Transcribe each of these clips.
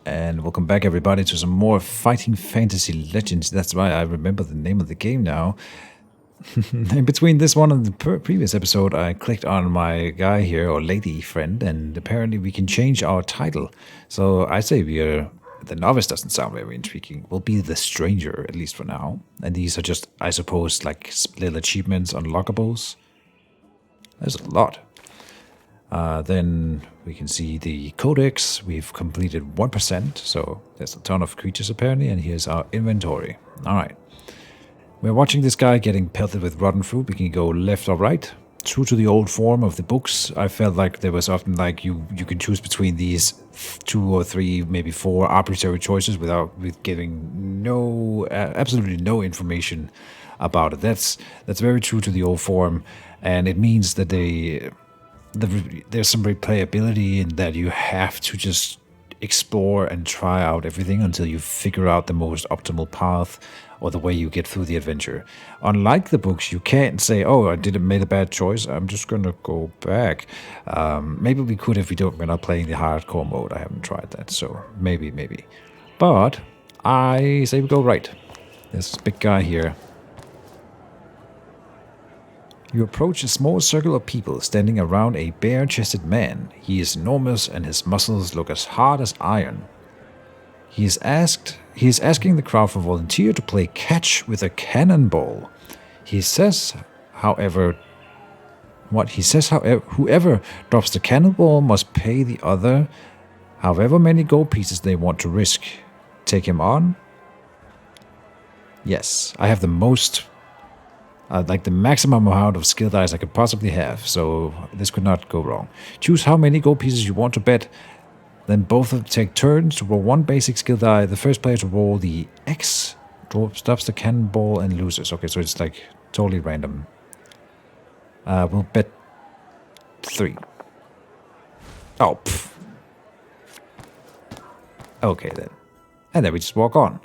And welcome back, everybody, to some more Fighting Fantasy Legends. That's right, I remember the name of the game now. In between this one and the previous episode, I clicked on my guy here, or lady friend, and apparently we can change our title. So I say we are... The novice doesn't sound very intriguing. We'll be the stranger, at least for now. And these are just, I suppose, like little achievements, unlockables. There's a lot. Then we can see the codex. We've completed 1%, so there's a ton of creatures apparently, and here's our inventory. Alright. We're watching this guy getting pelted with rotten fruit. We can go left or right. True to the old form of the books, I felt like there was often like you can choose between these 2 or 3, maybe 4 arbitrary choices with giving absolutely no information about it. That's very true to the old form, and it means that there's some replayability in that you have to just explore and try out everything until you figure out the most optimal path or the way you get through the adventure. Unlike the books, you can't say, oh, I made a bad choice, I'm just gonna go back. Maybe we could if we're not playing the hardcore mode. I haven't tried that, so maybe. But I say we go right. There's this big guy here. You approach a small circle of people standing around a bare-chested man. He is enormous and his muscles look as hard as iron. He is asking the crowd for volunteer to play catch with a cannonball. He says, however, whoever drops the cannonball must pay the other however many gold pieces they want to risk. Take him on? Yes, I have the most... like the maximum amount of skill dice I could possibly have, so this could not go wrong. Choose how many gold pieces you want to bet, then both of them take turns to roll 1 basic skill die. The first player to roll the X stops the cannonball and loses. Okay, so it's like totally random. We'll bet 3. Oh, pff. Okay then. And then we just walk on.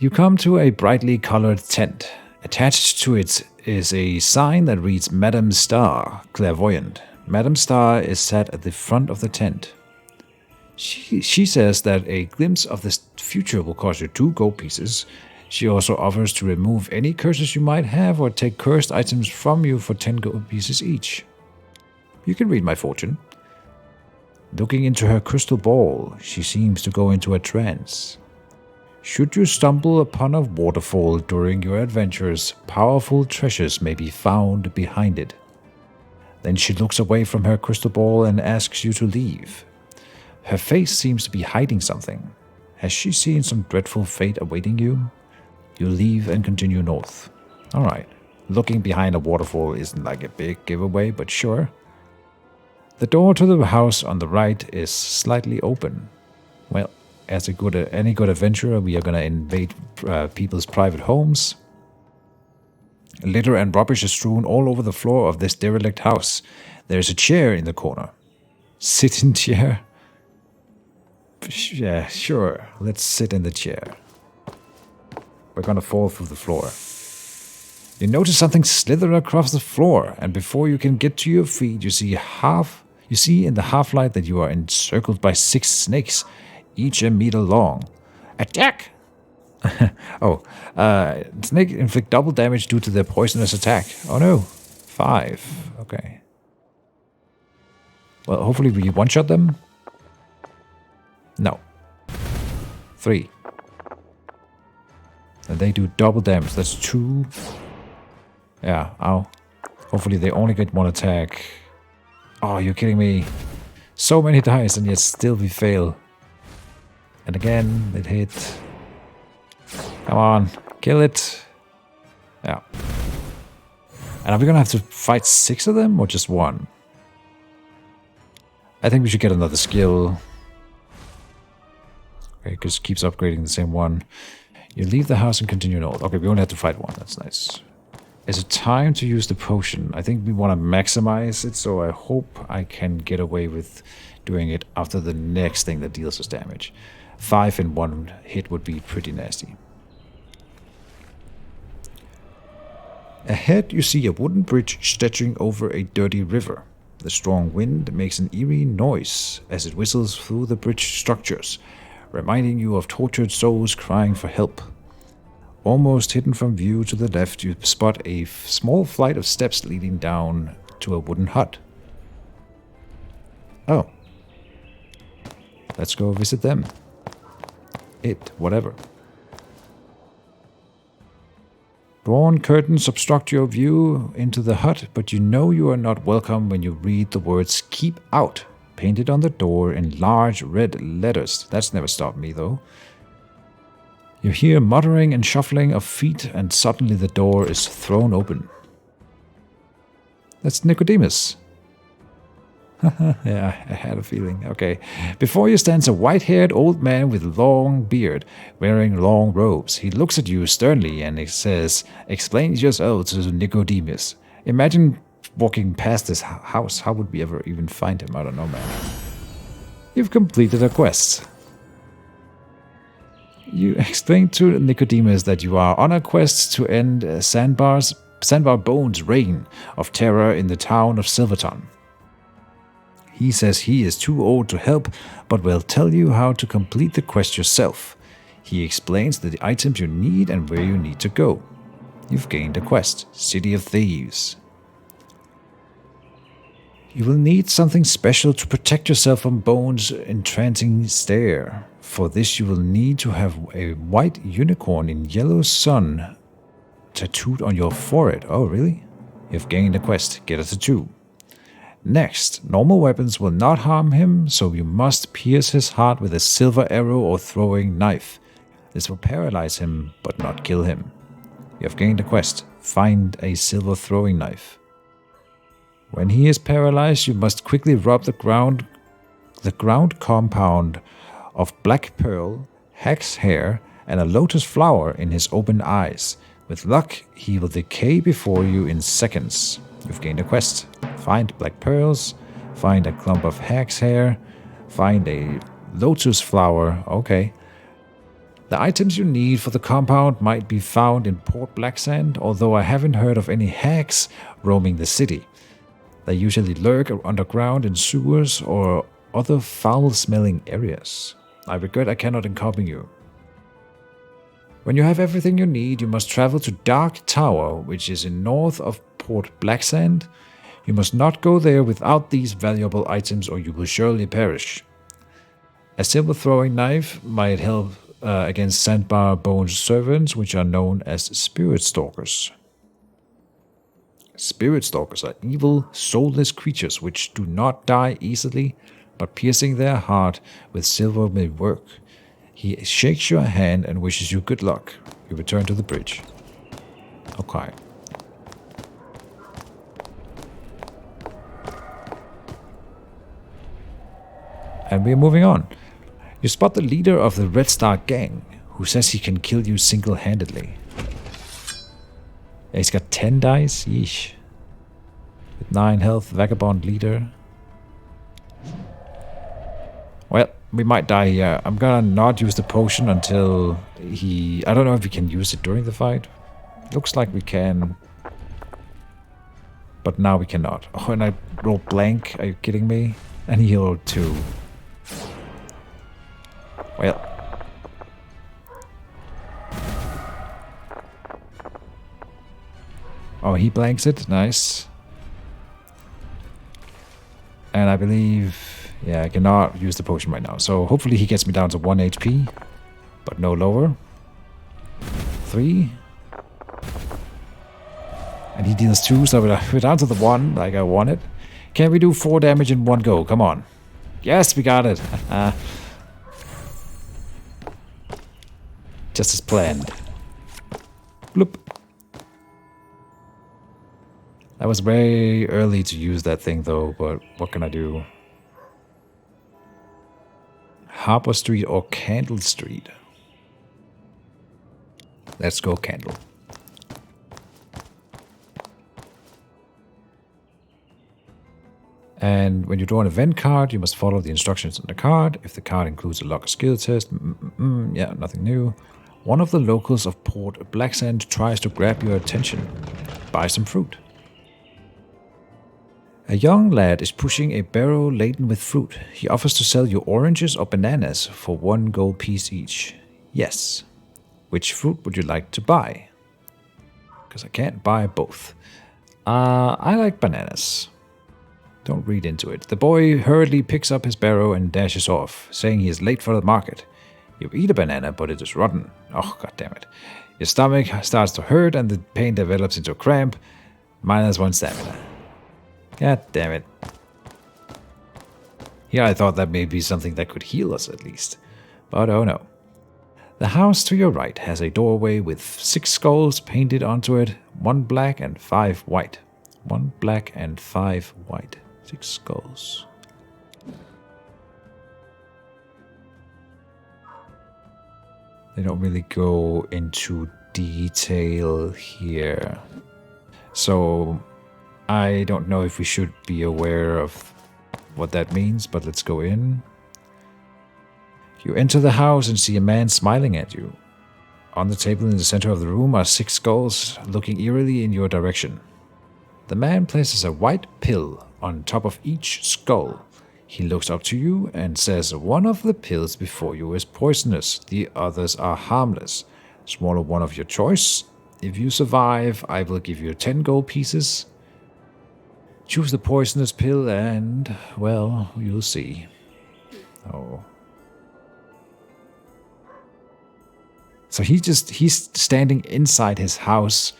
You come to a brightly colored tent. Attached to it is a sign that reads Madame Star, Clairvoyant. Madame Star is sat at the front of the tent. She says that a glimpse of the future will cost you 2 gold pieces. She also offers to remove any curses you might have or take cursed items from you for 10 gold pieces each. You can read my fortune. Looking into her crystal ball, she seems to go into a trance. Should you stumble upon a waterfall during your adventures, powerful treasures may be found behind it. Then she looks away from her crystal ball and asks you to leave. Her face seems to be hiding something. Has she seen some dreadful fate awaiting you? You leave and continue north. Alright, looking behind a waterfall isn't like a big giveaway, but sure. The door to the house on the right is slightly open. Well, as any good adventurer, we are going to invade people's private homes. Litter and rubbish is strewn all over the floor of this derelict house. There is a chair in the corner. Sit-in chair? Yeah, sure. Let's sit in the chair. We're going to fall through the floor. You notice something slither across the floor, and before you can get to your feet, you see in the half-light that you are encircled by 6 snakes, each a meter long. Attack! Snake inflict double damage due to their poisonous attack. Oh no. 5. Okay. Well, hopefully we one-shot them. No. 3. And they do double damage. That's 2. Yeah, ow. Hopefully they only get 1 attack. Oh, you're kidding me. So many dice and yet still we fail. And again, it hit. Come on, kill it. Yeah. And are we gonna have to fight 6 of them or just 1? I think we should get another skill. Okay, because it keeps upgrading the same one. You leave the house and continue north. Okay, we only have to fight 1. That's nice. Is it time to use the potion? I think we want to maximize it, so I hope I can get away with doing it after the next thing that deals us damage. 5 in 1 hit would be pretty nasty. Ahead you see a wooden bridge stretching over a dirty river. The strong wind makes an eerie noise as it whistles through the bridge structures, reminding you of tortured souls crying for help. Almost hidden from view to the left, you spot a small flight of steps leading down to a wooden hut. Oh. Let's go visit them. Whatever. Drawn curtains obstruct your view into the hut, but you know you are not welcome when you read the words "Keep Out" painted on the door in large red letters. That's never stopped me, though. You hear muttering and shuffling of feet, and suddenly the door is thrown open. That's Nicodemus. Yeah, I had a feeling. Okay. Before you stands a white-haired old man with long beard, wearing long robes. He looks at you sternly and he says, "Explain yourself to Nicodemus." Imagine walking past this house. How would we ever even find him? I don't know, man. You've completed a quest. You explain to Nicodemus that you are on a quest to end Sandbar Bone's reign of terror in the town of Silverton. He says he is too old to help, but will tell you how to complete the quest yourself. He explains the items you need and where you need to go. You've gained a quest, City of Thieves. You will need something special to protect yourself from Bone's entrancing stare. For this you will need to have a white unicorn in yellow sun tattooed on your forehead. Oh, really? You've gained a quest, get a tattoo. Next, normal weapons will not harm him, so you must pierce his heart with a silver arrow or throwing knife. This will paralyze him, but not kill him. You have gained a quest. Find a silver throwing knife. When he is paralyzed, you must quickly rub the ground compound of black pearl, hag's hair, and a lotus flower in his open eyes. With luck, he will decay before you in seconds. You've gained a quest. Find black pearls, find a clump of hag's hair, find a lotus flower. Okay. The items you need for the compound might be found in Port Blacksand, although I haven't heard of any hags roaming the city. They usually lurk underground in sewers or other foul-smelling areas. I regret I cannot accompany you. When you have everything you need, you must travel to Dark Tower, which is in north of Port Blacksand. You must not go there without these valuable items or you will surely perish. A silver throwing knife might help against Sandbar Bone's servants, which are known as Spirit Stalkers. Spirit Stalkers are evil, soulless creatures which do not die easily, but piercing their heart with silver may work. He shakes your hand and wishes you good luck. You return to the bridge. Okay. And we're moving on. You spot the leader of the Red Star gang, who says he can kill you single-handedly. He's got 10 dice? Yeesh. With 9 health, vagabond leader. Well, we might die here. I'm gonna not use the potion until he... I don't know if we can use it during the fight. Looks like we can. But now we cannot. Oh, and I rolled blank. Are you kidding me? And he rolled 2. Well. Oh, he blanks it. Nice. And I believe... yeah, I cannot use the potion right now. So hopefully he gets me down to 1 HP. But no lower. 3. And he deals 2, so we're down to the 1 like I wanted. Can we do 4 damage in one go? Come on. Yes, we got it. Just as planned. Bloop. That was very early to use that thing though, but what can I do? Harper Street or Candle Street? Let's go Candle. And when you draw an event card, you must follow the instructions on the card. If the card includes a luck or skill test, yeah, nothing new. One of the locals of Port Blacksand tries to grab your attention. Buy some fruit. A young lad is pushing a barrow laden with fruit. He offers to sell you oranges or bananas for 1 gold piece each. Yes. Which fruit would you like to buy? Because I can't buy both. I like bananas. Don't read into it. The boy hurriedly picks up his barrow and dashes off, saying he is late for the market. You eat a banana, but it is rotten. Oh, god damn it. Your stomach starts to hurt and the pain develops into a cramp. -1 stamina. God damn it. Here I thought that may be something that could heal us at least. But oh no. The house to your right has a doorway with 6 skulls painted onto it, 1 black and 5 white. 1 black and 5 white. 6 skulls. They don't really go into detail here. So I don't know if we should be aware of what that means, but let's go in. You enter the house and see a man smiling at you. On the table in the center of the room are 6 skulls looking eerily in your direction. The man places a white pill on top of each skull. He looks up to you and says one of the pills before you is poisonous, the others are harmless. Swallow one of your choice. If you survive, I will give you 10 gold pieces. Choose the poisonous pill and, well, you'll see. Oh. So he's standing inside his house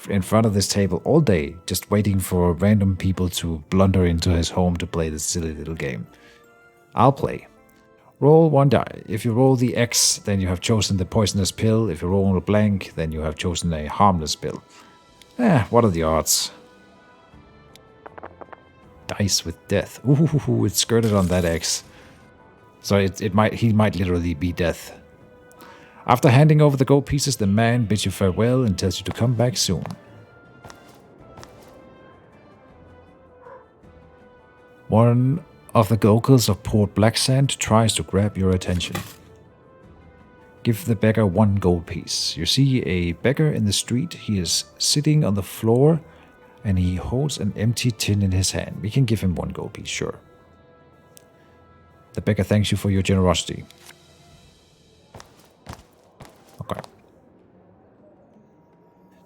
in front of this table all day, just waiting for random people to blunder into his home to play this silly little game. I'll play. Roll 1 die. If you roll the X, then you have chosen the poisonous pill. If you roll a blank, then you have chosen a harmless pill. What are the odds? Dice with death. Ooh, it's skirted on that X. So he might literally be death. After handing over the gold pieces, the man bids you farewell and tells you to come back soon. One of the locals of Port Blacksand tries to grab your attention. Give the beggar 1 gold piece. You see a beggar in the street. He is sitting on the floor and he holds an empty tin in his hand. We can give him 1 gold piece, sure. The beggar thanks you for your generosity. Okay.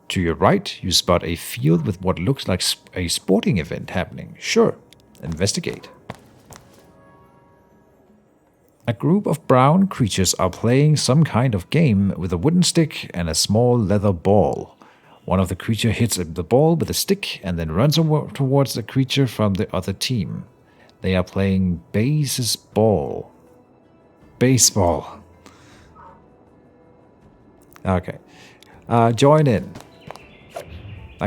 To your right, you spot a field with what looks like a sporting event happening. Sure, investigate. A group of brown creatures are playing some kind of game with a wooden stick and a small leather ball. One of the creatures hits the ball with a stick and then runs towards the creature from the other team. They are playing baseball. Baseball. Okay. Join in.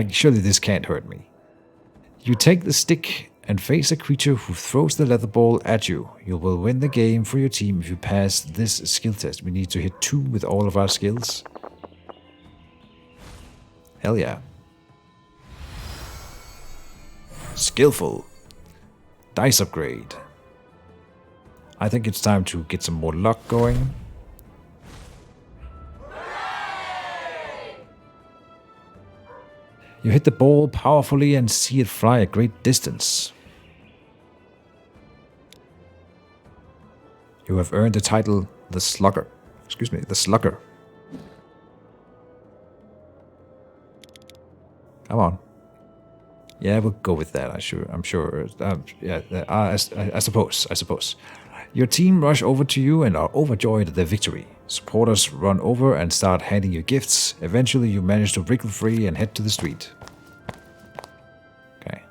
Surely this can't hurt me. You take the stick and face a creature who throws the leather ball at you. You will win the game for your team if you pass this skill test. We need to hit 2 with all of our skills. Hell yeah. Skillful. Dice upgrade. I think it's time to get some more luck going. You hit the ball powerfully and see it fly a great distance. You have earned the title, the Slugger. The Slugger. Come on. Yeah, we'll go with that. I'm sure. I suppose. Your team rush over to you and are overjoyed at their victory. Supporters run over and start handing you gifts. Eventually, you manage to wriggle free and head to the street. Okay.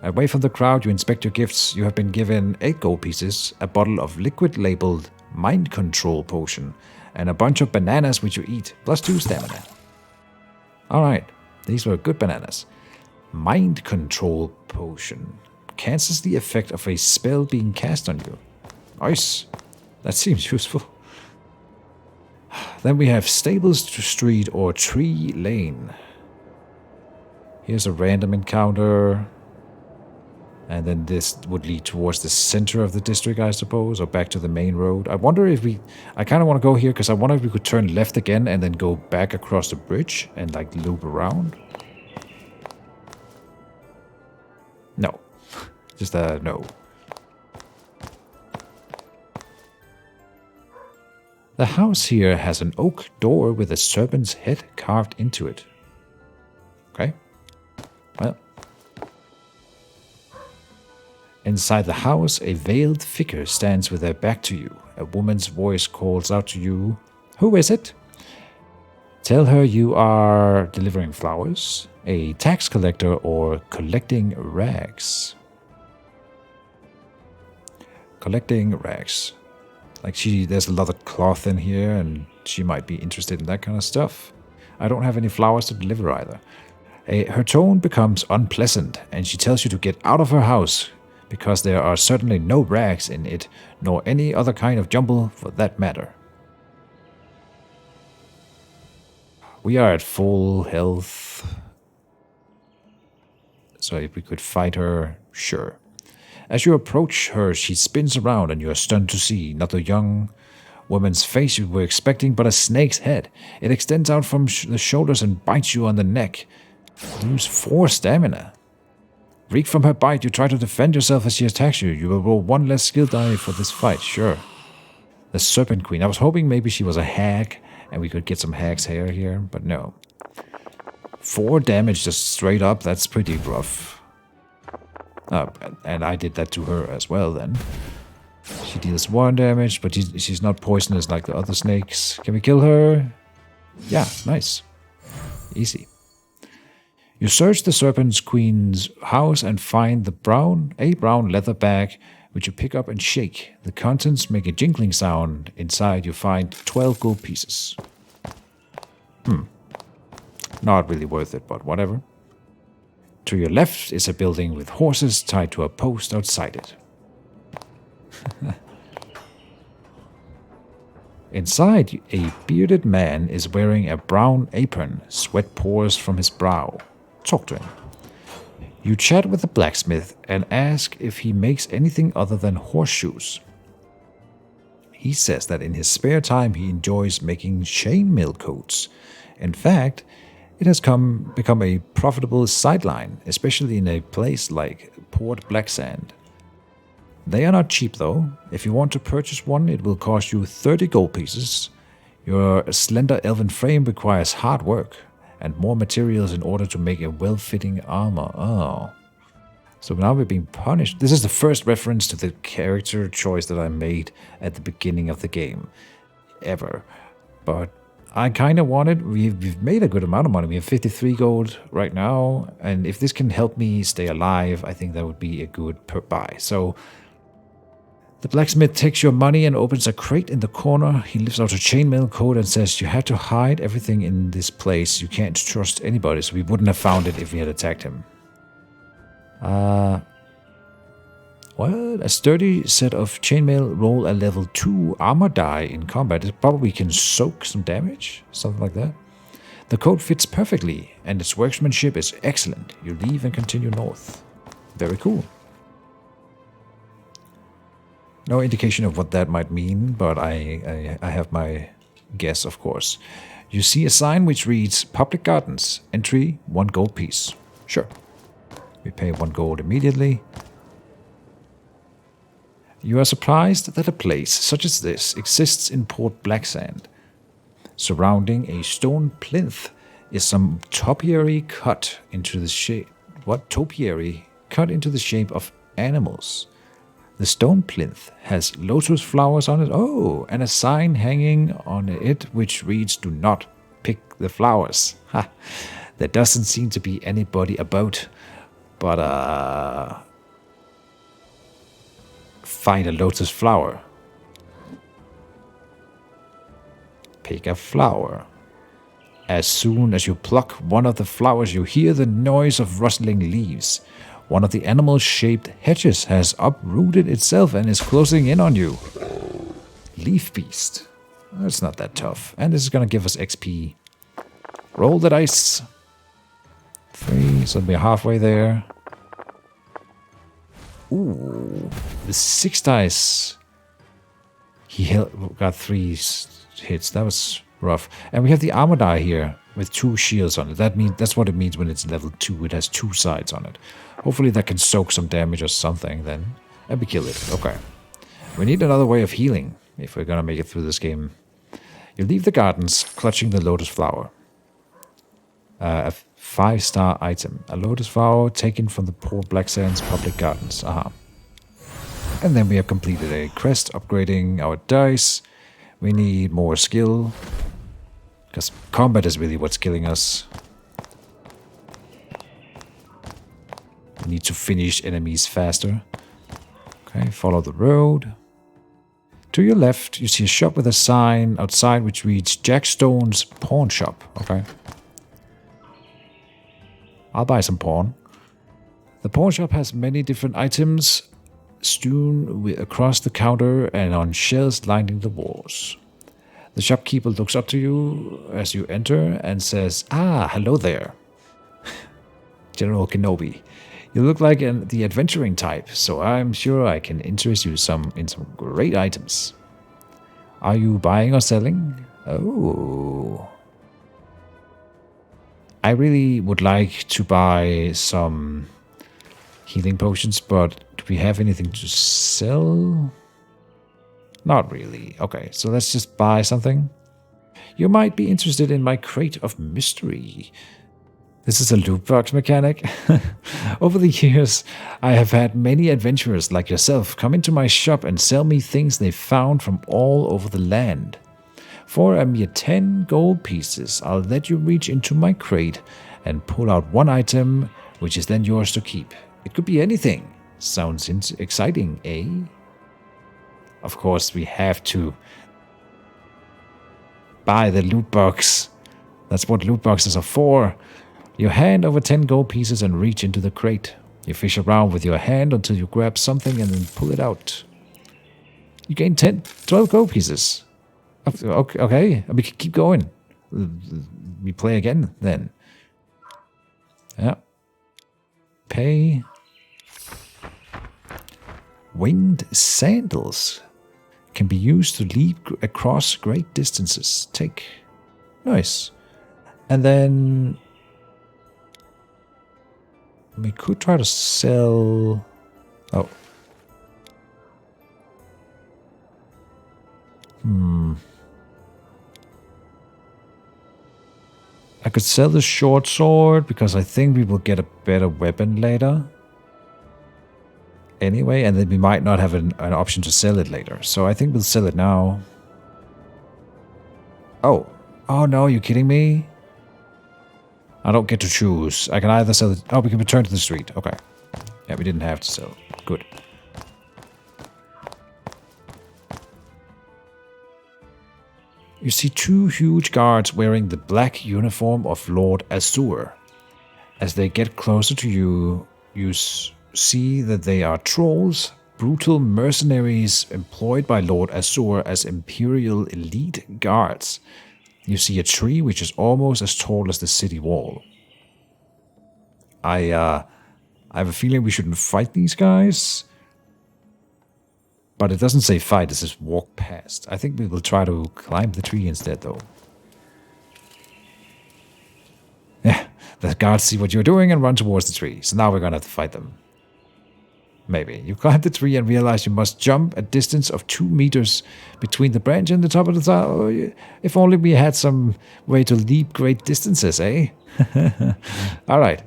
Away from the crowd, you inspect your gifts. You have been given 8 gold pieces, a bottle of liquid labeled Mind Control Potion, and a bunch of bananas which you eat, plus 2 stamina. Alright, these were good bananas. Mind Control Potion. Cancels the effect of a spell being cast on you. Nice. That seems useful. Then we have Stables Street or Tree Lane. Here's a random encounter. And then this would lead towards the center of the district, I suppose, or back to the main road. I wonder if I kind of want to go here because I wonder if we could turn left again and then go back across the bridge and like loop around. No. Just no. The house here has an oak door with a serpent's head carved into it. Okay. Well. Inside the house, a veiled figure stands with her back to you. A woman's voice calls out to you. Who is it? Tell her you are delivering flowers, a tax collector, or collecting rags. Collecting rags. Like there's a lot of cloth in here, and she might be interested in that kind of stuff. I don't have any flowers to deliver either. Her tone becomes unpleasant, and she tells you to get out of her house, because there are certainly no rags in it, nor any other kind of jumble for that matter. We are at full health. So if we could fight her, sure. As you approach her, she spins around and you are stunned to see not the young woman's face you were expecting, but a snake's head. It extends out from the shoulders and bites you on the neck. Lose 4 stamina. Reek from her bite, you try to defend yourself as she attacks you. You will roll 1 less skill die for this fight, sure. The Serpent Queen. I was hoping maybe she was a hag, and we could get some hag's hair here, but no. 4 damage just straight up, that's pretty rough. And I did that to her as well then. She deals 1 damage, but she's not poisonous like the other snakes. Can we kill her? Yeah, nice. Easy. You search the Serpent Queen's house and find a brown leather bag, which you pick up and shake. The contents make a jingling sound. Inside you find 12 gold pieces. Not really worth it, but whatever. To your left is a building with horses tied to a post outside it. Inside, a bearded man is wearing a brown apron. Sweat pours from his brow. Talk to him. You chat with the blacksmith and ask if he makes anything other than horseshoes. He says that in his spare time he enjoys making chainmail coats. In fact, it has become a profitable sideline, especially in a place like Port Blacksand. They are not cheap though. If you want to purchase one, it will cost you 30 gold pieces. Your slender elven frame requires hard work and more materials in order to make a well-fitting armor. Oh. So now we're being punished. This is the first reference to the character choice that I made at the beginning of the game. Ever. But I kind of wanted... We've made a good amount of money. We have 53 gold right now. And if this can help me stay alive, I think that would be a good buy. So... The blacksmith takes your money and opens a crate in the corner. He lifts out a chainmail coat and says, you had to hide everything in this place. You can't trust anybody, so we wouldn't have found it if we had attacked him. What? A sturdy set of chainmail. Roll a level 2 armor die in combat. It probably can soak some damage. Something like that. The coat fits perfectly, and its workmanship is excellent. You leave and continue north. Very cool. No indication of what that might mean, but I have my guess, of course. You see a sign which reads, Public Gardens, entry 1 gold piece. Sure. We pay 1 gold immediately. You are surprised that a place such as this exists in Port Blacksand. Surrounding a stone plinth is some topiary cut into the shape... What? Topiary? Cut into the shape of animals. The stone plinth has lotus flowers on it. Oh, and a sign hanging on it which reads, do not pick the flowers. Ha! There doesn't seem to be anybody about. But, find a lotus flower. Pick a flower. As soon as you pluck one of the flowers, you hear the noise of rustling leaves. One of the animal-shaped hedges has uprooted itself and is closing in on you. Leaf Beast. That's not that tough. And this is going to give us XP. Roll the dice. 3, so we're halfway there. Ooh, the 6 dice. He got 3 hits. That was rough. And we have the armor die here, with 2 shields on it. That's what it means when it's level 2. It has 2 sides on it. Hopefully that can soak some damage or something then. And we kill it. Okay. We need another way of healing if we're gonna make it through this game. You leave the gardens clutching the lotus flower. A 5-star item. A lotus flower taken from the Port Black Sands public gardens. Aha. And then we have completed a quest upgrading our dice. We need more skill. Because combat is really what's killing us. We need to finish enemies faster. Okay, follow the road. To your left, you see a shop with a sign outside which reads Jack Stone's Pawn Shop. Okay. I'll buy some pawn. The pawn shop has many different items strewn across the counter and on shelves lining the walls. The shopkeeper looks up to you as you enter and says, "Ah, hello there, General Kenobi. You look like the adventuring type, so I'm sure I can interest you in some great items. Are you buying or selling? Oh. I really would like to buy some healing potions, but do we have anything to sell? Not really. Okay, so let's just buy something. You might be interested in my crate of mystery. This is a loot box mechanic. Over the years, I have had many adventurers like yourself come into my shop and sell me things they found from all over the land. For a mere 10 gold pieces, I'll let you reach into my crate and pull out one item, which is then yours to keep. It could be anything. Sounds exciting, eh? Of course, we have to buy the loot box. That's what loot boxes are for. You hand over 10 gold pieces and reach into the crate. You fish around with your hand until you grab something and then pull it out. You gain 12 gold pieces. Okay, we can keep going. We play again then. Yeah. Pay. Winged sandals can be used to leap across great distances. Take. Nice. And then we could try to sell. Oh. I could sell the short sword because I think we will get a better weapon later. Anyway, and then we might not have an option to sell it later. So I think we'll sell it now. Oh. Oh no, you kidding me? I don't get to choose. I can either sell it. Oh, we can return to the street. Okay. Yeah, we didn't have to sell. Good. You see 2 huge guards wearing the black uniform of Lord Azur. As they get closer to you, you see that they are trolls, brutal mercenaries employed by Lord Azur as Imperial elite guards. You see a tree which is almost as tall as the city wall. I have a feeling we shouldn't fight these guys. But it doesn't say fight, it says walk past. I think we will try to climb the tree instead, though. Yeah, the guards see what you're doing and run towards the tree. So now we're gonna have to fight them. Maybe. You climb the tree and realize you must jump a distance of 2 meters between the branch and the top of the tower. If only we had some way to leap great distances, eh? Alright.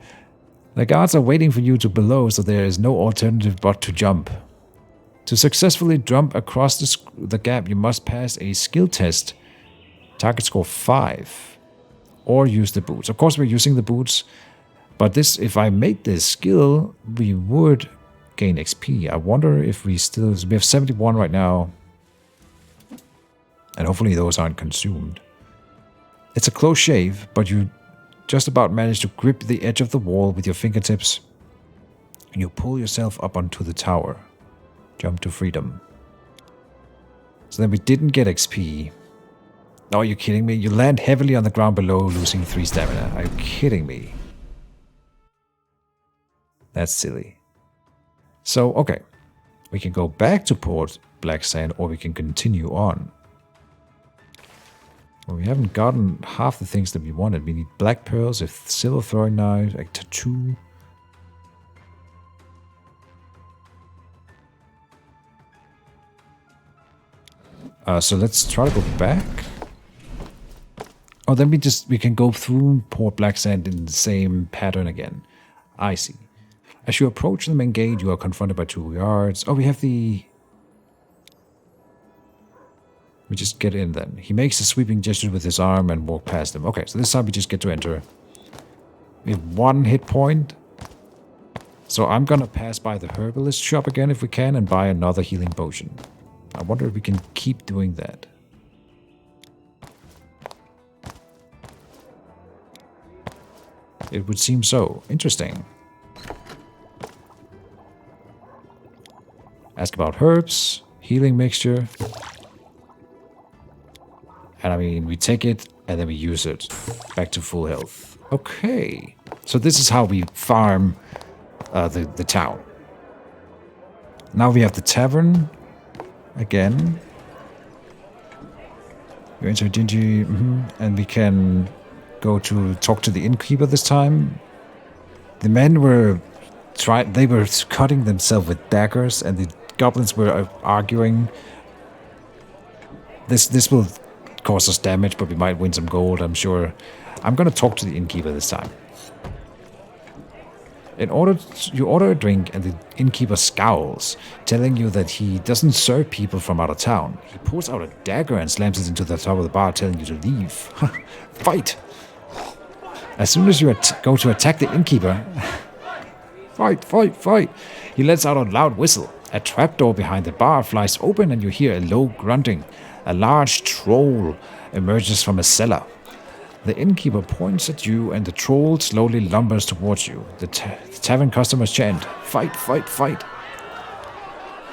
The guards are waiting for you to below, so there is no alternative but to jump. To successfully jump across the gap, you must pass a skill test, target score 5, or use the boots. Of course, we're using the boots, but if I made this skill, we would gain XP. I wonder if we have 71 right now, and hopefully those aren't consumed. It's a close shave, but you just about manage to grip the edge of the wall with your fingertips, and you pull yourself up onto the tower. Jump to freedom. So then we didn't get XP. Oh, are you kidding me? You land heavily on the ground below, losing 3 stamina. Are you kidding me? That's silly. So, okay. We can go back to Port Black Sand, or we can continue on. Well, we haven't gotten half the things that we wanted. We need black pearls, a silver throwing knife, a tattoo. So let's try to go back. Oh, then we can go through Port Black Sand in the same pattern again. I see. As you approach the main gate, you are confronted by 2 guards. Oh, we have the... We just get in then. He makes a sweeping gesture with his arm and walk past them. Okay, so this time we just get to enter. We have 1 hit point. So I'm gonna pass by the herbalist shop again if we can and buy another healing potion. I wonder if we can keep doing that. It would seem so. Interesting. Ask about herbs, healing mixture. And I mean, we take it and then we use it. Back to full health. Okay. So this is how we farm the town. Now we have the tavern. Again. You enter a dingy... and we can go to talk to the innkeeper this time. The men were... They were cutting themselves with daggers and the goblins were arguing. This will cause us damage, but we might win some gold, I'm sure. I'm gonna talk to the innkeeper this time. You order a drink and the innkeeper scowls, telling you that he doesn't serve people from out of town. He pulls out a dagger and slams it into the top of the bar, telling you to leave. Fight! As soon as you go to attack the innkeeper... Fight, fight, fight! He lets out a loud whistle. A trapdoor behind the bar flies open and you hear a low grunting. A large troll emerges from a cellar. The innkeeper points at you and the troll slowly lumbers towards you. The tavern customers chant, "Fight, fight, fight!"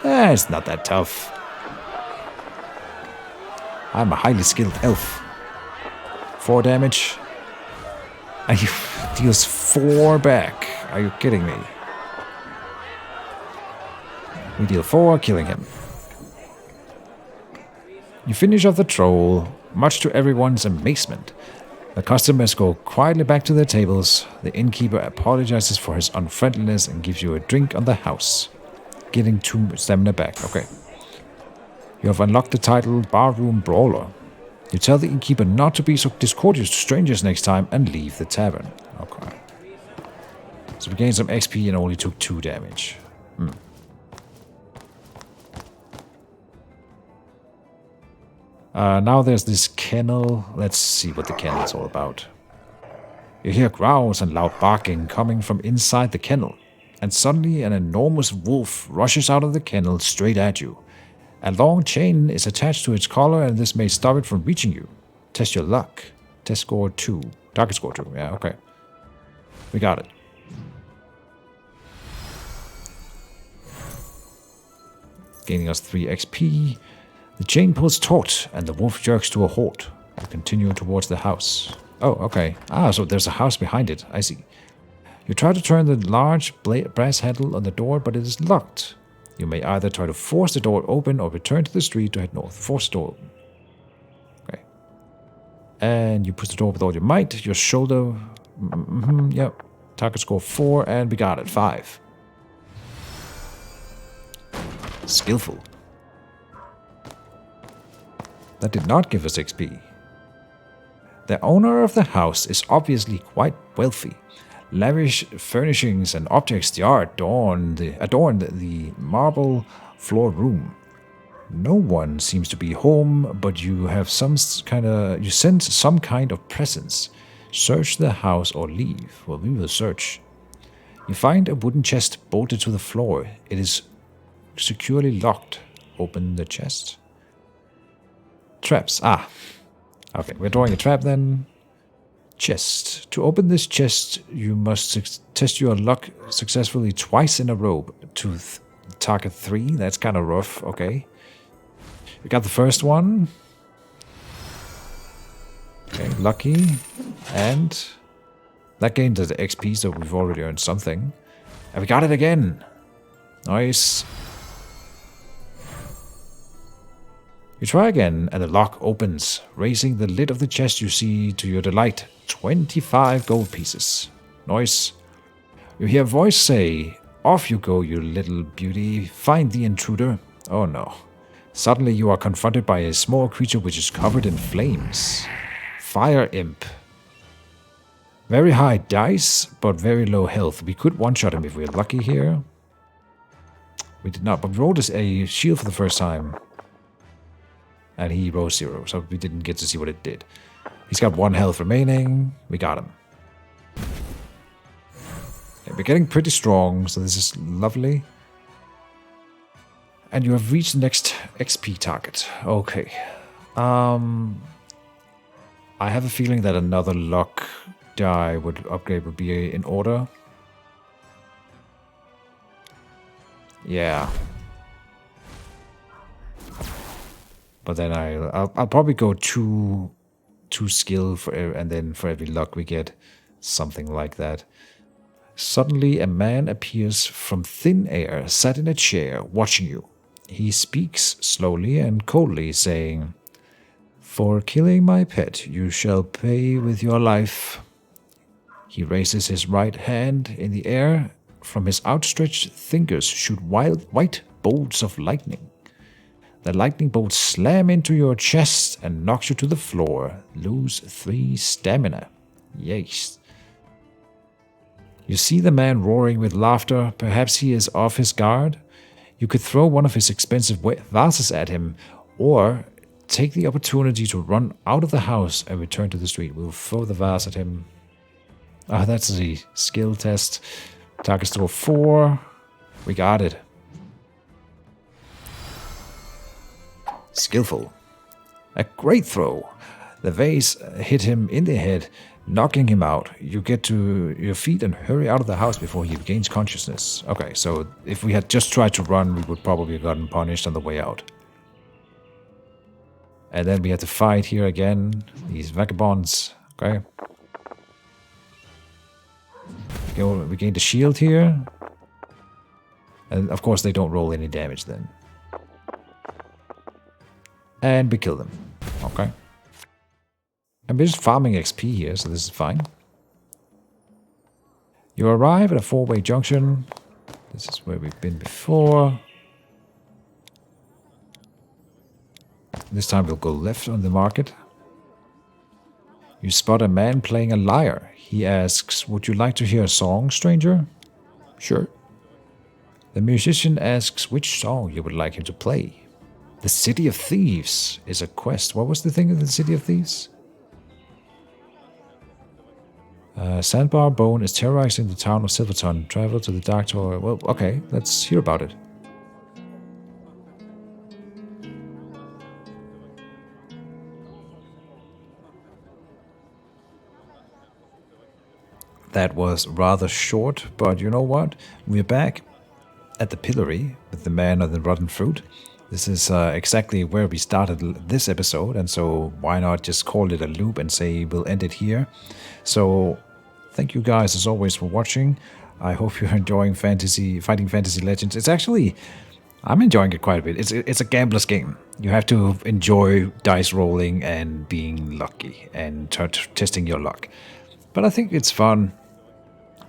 It's not that tough. I'm a highly skilled elf. 4 damage. And he deals 4 back. Are you kidding me? We deal 4, killing him. You finish off the troll, much to everyone's amazement. The customers go quietly back to their tables. The innkeeper apologizes for his unfriendliness and gives you a drink on the house. Getting 2 stamina back. Okay. You have unlocked the title Barroom Brawler. You tell the innkeeper not to be so discourteous to strangers next time and leave the tavern. Okay. So we gained some XP and only took 2 damage. Now there's this kennel. Let's see what the kennel's all about. You hear growls and loud barking coming from inside the kennel. And suddenly an enormous wolf rushes out of the kennel straight at you. A long chain is attached to its collar and this may stop it from reaching you. Test your luck. Test score 2. Target score 2. Yeah, okay. We got it. Gaining us 3 XP. The chain pulls taut, and the wolf jerks to a halt. You continue towards the house. Oh, okay. So there's a house behind it. I see. You try to turn the large brass handle on the door, but it is locked. You may either try to force the door open or return to the street to head north. Force the door open. Okay. And you push the door with all your might. Your shoulder... yep. Target score 4, and we got it. 5. Skillful. That did not give us XP. The owner of the house is obviously quite wealthy. Lavish furnishings and objects adorn the marble floor room. No one seems to be home, but you have you sense some kind of presence. Search the house or leave. Well, we will search. You find a wooden chest bolted to the floor. It is securely locked. Open the chest. Traps. Okay, we're drawing a trap then. Chest. To open this chest, you must test your luck successfully twice in a row to target 3. That's kind of rough. Okay. We got the first one. Okay, lucky. And that gained the XP, so we've already earned something. And we got it again. Nice. You try again, and the lock opens. Raising the lid of the chest, you see, to your delight, 25 gold pieces. Nice. You hear a voice say, "Off you go, you little beauty. Find the intruder." Oh no. Suddenly you are confronted by a small creature which is covered in flames. Fire Imp. Very high dice, but very low health. We could one-shot him if we're lucky here. We did not, but we rolled a shield for the first time. And he rose 0, so we didn't get to see what it did. He's got 1 health remaining. We got him. Okay, we're getting pretty strong, so this is lovely. And you have reached the next XP target. Okay. I have a feeling that another luck die upgrade would be in order. Yeah. But then I'll probably go two skill for, and then for every luck we get something like that. Suddenly a man appears from thin air, sat in a chair, watching you. He speaks slowly and coldly, saying, "For killing my pet, you shall pay with your life." He raises his right hand in the air. From his outstretched fingers shoot white bolts of lightning. The lightning bolts slam into your chest and knocks you to the floor. Lose 3 stamina. Yes. You see the man roaring with laughter. Perhaps he is off his guard. You could throw one of his expensive vases at him, or take the opportunity to run out of the house and return to the street. We'll throw the vase at him. Ah, that's the skill test. Target throw 4. We got it. Skillful. A great throw. The vase hit him in the head, knocking him out. You get to your feet and hurry out of the house before he regains consciousness. Okay, so if we had just tried to run, we would probably have gotten punished on the way out. And then we had to fight here again. These vagabonds. Okay. We gained a shield here. And of course they don't roll any damage then. And we kill them. Okay. And we're just farming XP here, so this is fine. You arrive at a 4-way junction. This is where we've been before. This time we'll go left on the market. You spot a man playing a lyre. He asks, "Would you like to hear a song, stranger?" "Sure." The musician asks which song you would like him to play. "The City of Thieves" is a quest. What was the thing of the City of Thieves? Sandbar Bone is terrorizing the town of Silverton. Travel to the Dark Tower. Well, okay, let's hear about it. That was rather short, but you know what? We're back at the pillory with the man of the rotten fruit. This is exactly where we started this episode, and so why not just call it a loop and say we'll end it here. So thank you guys as always for watching. I hope you're enjoying Fighting Fantasy Legends. It's actually, I'm enjoying it quite a bit. It's a gambler's game. You have to enjoy dice rolling and being lucky and testing your luck. But I think it's fun.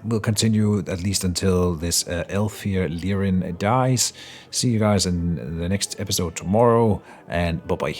We'll continue at least until this elf here, Lirin, dies. See you guys in the next episode tomorrow, and bye-bye.